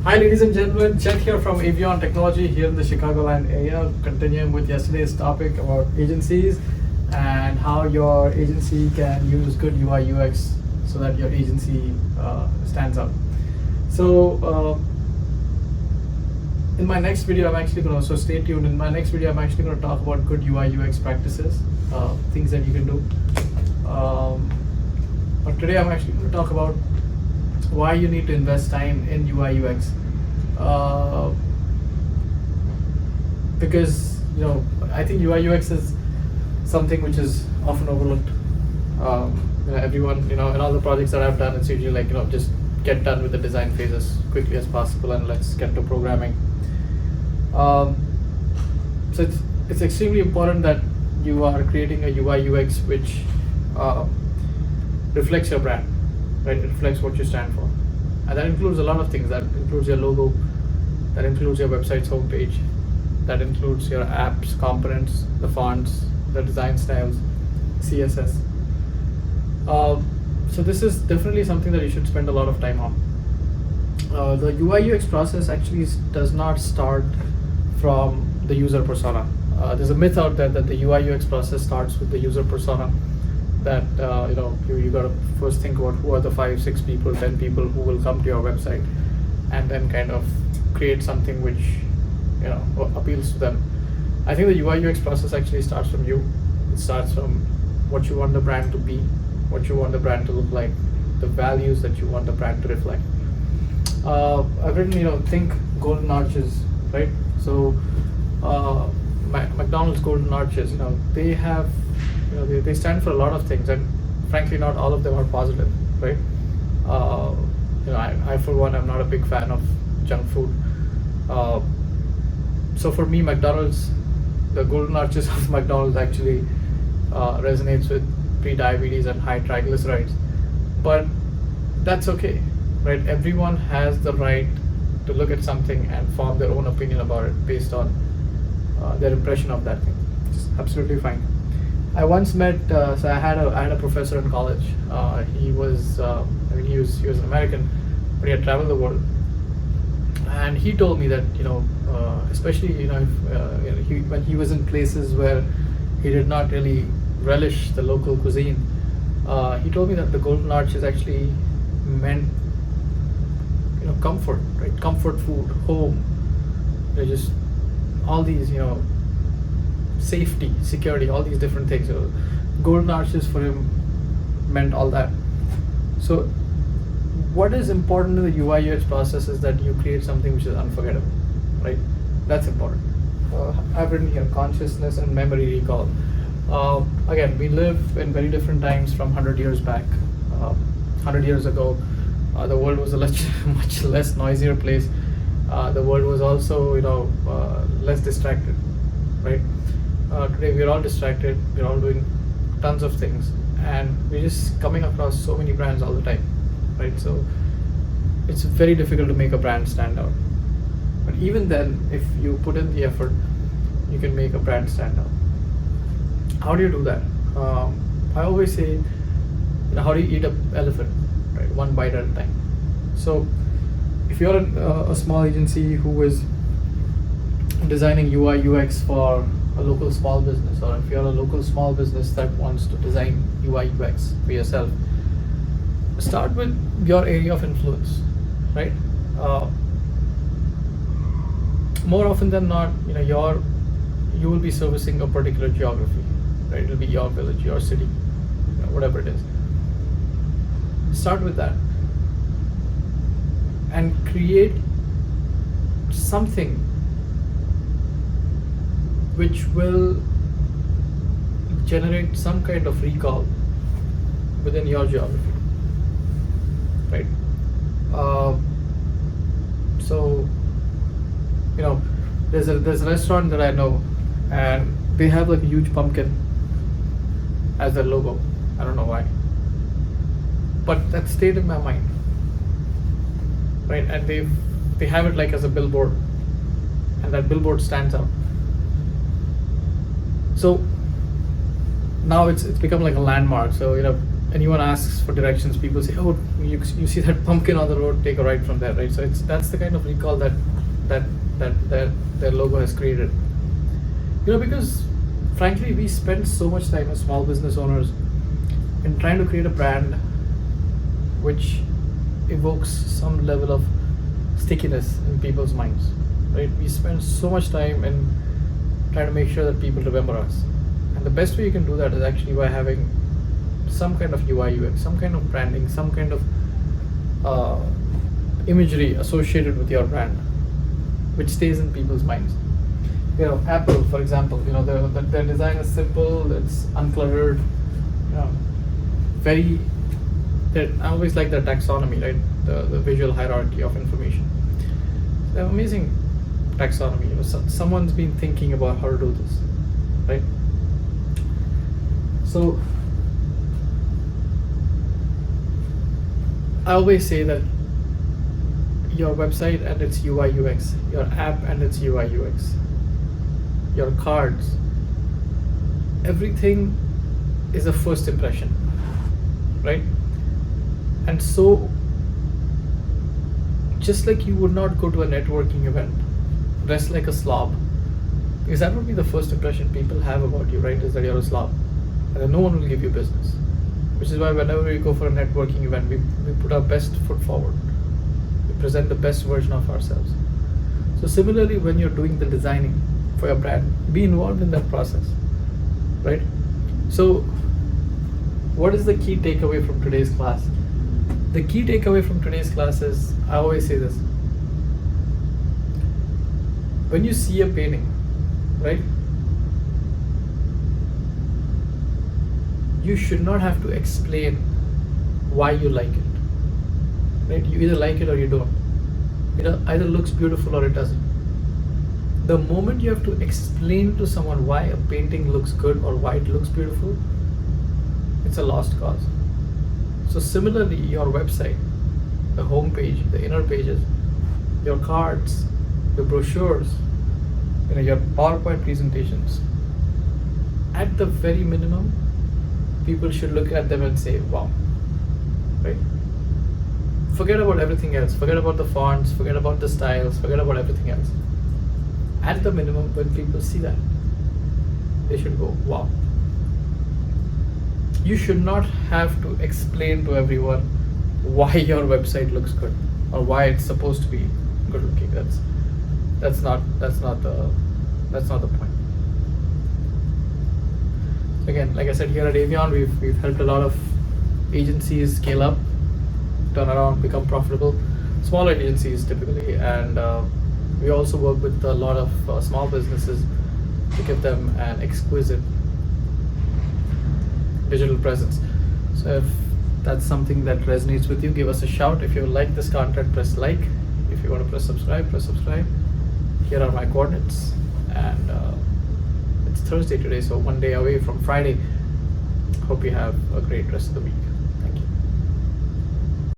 Hi, ladies and gentlemen. Chet here from Avion Technology here in the Chicagoland area. Continuing with yesterday's topic about agencies and how your agency can use good UI UX so that your agency stands out. So, in my next video, I'm actually going to, so stay tuned. In my next video, I'm actually going to talk about good UI UX practices, things that you can do. But today, I'm actually going to talk about why you need to invest time in UI UX, because I think UI UX is something which is often overlooked. Everyone, in all the projects that I've done, it's usually like just get done with the design phase as quickly as possible and let's get to programming. So it's extremely important that you are creating a UI UX which reflects your brand. Right, it reflects what you stand for, and that includes a lot of things. That includes your logo, that includes your website's homepage, that includes your app's components, the fonts, the design styles, CSS. So this is definitely something that you should spend a lot of time on. The UI UX process actually does not start from the user persona. There's a myth out there that the UI UX process starts with the user persona. That you got to first think about who are the 5, 6 people, 10 people who will come to your website, and then kind of create something which appeals to them. I think the UI UX process actually starts from you. It starts from what you want the brand to be, what you want the brand to look like, the values that you want the brand to reflect. I've written think golden arches, right? So McDonald's golden arches, they have they stand for a lot of things, and frankly not all of them are positive, right? I for one, I'm not a big fan of junk food. So for me, McDonald's, the golden arches of McDonald's actually resonates with pre-diabetes and high triglycerides, but that's okay, right? Everyone has the right to look at something and form their own opinion about it based on their impression of that thing. It's absolutely fine. I once met, so I had a professor in college. He was he was an American, but he had traveled the world, and he told me that especially when he was in places where he did not really relish the local cuisine, he told me that the golden arches actually meant comfort, right? Comfort food, home. They're just all these safety, security, all these different things. So golden arches for him meant all that. So what is important in the UI UX process is that you create something which is unforgettable, right? That's important. I've written here consciousness and memory recall. Again, we live in very different times from 100 years back. 100 years ago, the world was a much less noisier place. The world was also less distracted, right? Today we're all distracted, we're all doing tons of things, and we're just coming across so many brands all the time, right? So it's very difficult to make a brand stand out. But even then, if you put in the effort, you can make a brand stand out. How do you do that? I always say, how do you eat an elephant, right? One bite at a time. So if you're a small agency who is designing UI UX for a local small business, or if you're a local small business that wants to design UI UX for yourself, start with your area of influence, right? More often than not, you will be servicing a particular geography, right? It'll be your village, your city, whatever it is. Start with that and create something which will generate some kind of recall within your geography, right? So there's a restaurant that I know, and they have like a huge pumpkin as their logo. I don't know why, but that stayed in my mind, right? And they have it like as a billboard, and that billboard stands out. So now it's become like a landmark. So anyone asks for directions, people say, "Oh, you see that pumpkin on the road? Take a right from there." Right. So that's the kind of recall that their logo has created. Because frankly, we spend so much time as small business owners in trying to create a brand which evokes some level of stickiness in people's minds. Right. We spend so much time in trying to make sure that people remember us, and the best way you can do that is actually by having some kind of UI UX, some kind of branding, some kind of imagery associated with your brand, which stays in people's minds. Apple, for example, their design is simple, it's uncluttered, very. I always like their taxonomy, right? The visual hierarchy of information. They have amazing taxonomy. Someone's been thinking about how to do this, right? So I always say that your website and its UI UX, your app and its UI UX, your cards, everything is a first impression, right? And so just like you would not go to a networking event dressed like a slob, because that would be the first impression people have about you, right? Is that you're a slob, and then no one will give you business. Which is why whenever we go for a networking event, we put our best foot forward. We present the best version of ourselves. So similarly, when you're doing the designing for your brand, be involved in that process, right? So what is the key takeaway from today's class? The key takeaway from today's class is, I always say this: when you see a painting, right, you should not have to explain why you like it, right? You either like it or you don't. It either looks beautiful or it doesn't. The moment you have to explain to someone why a painting looks good or why it looks beautiful, it's a lost cause. So similarly, your website, the home page, the inner pages, your cards, your brochures, your PowerPoint presentations, at the very minimum, people should look at them and say, wow, right? Forget about everything else. Forget about the fonts, forget about the styles, forget about everything else. At the minimum, when people see that, they should go, wow. You should not have to explain to everyone why your website looks good or why it's supposed to be good looking. That's not the point. Again, like I said, here at Avion, we've helped a lot of agencies scale up, turn around, become profitable. Smaller agencies typically, and we also work with a lot of small businesses to give them an exquisite digital presence. So if that's something that resonates with you, give us a shout. If you like this content, press like. If you want to press subscribe, press subscribe. Here are my coordinates, and it's Thursday today, so one day away from Friday. Hope you have a great rest of the week.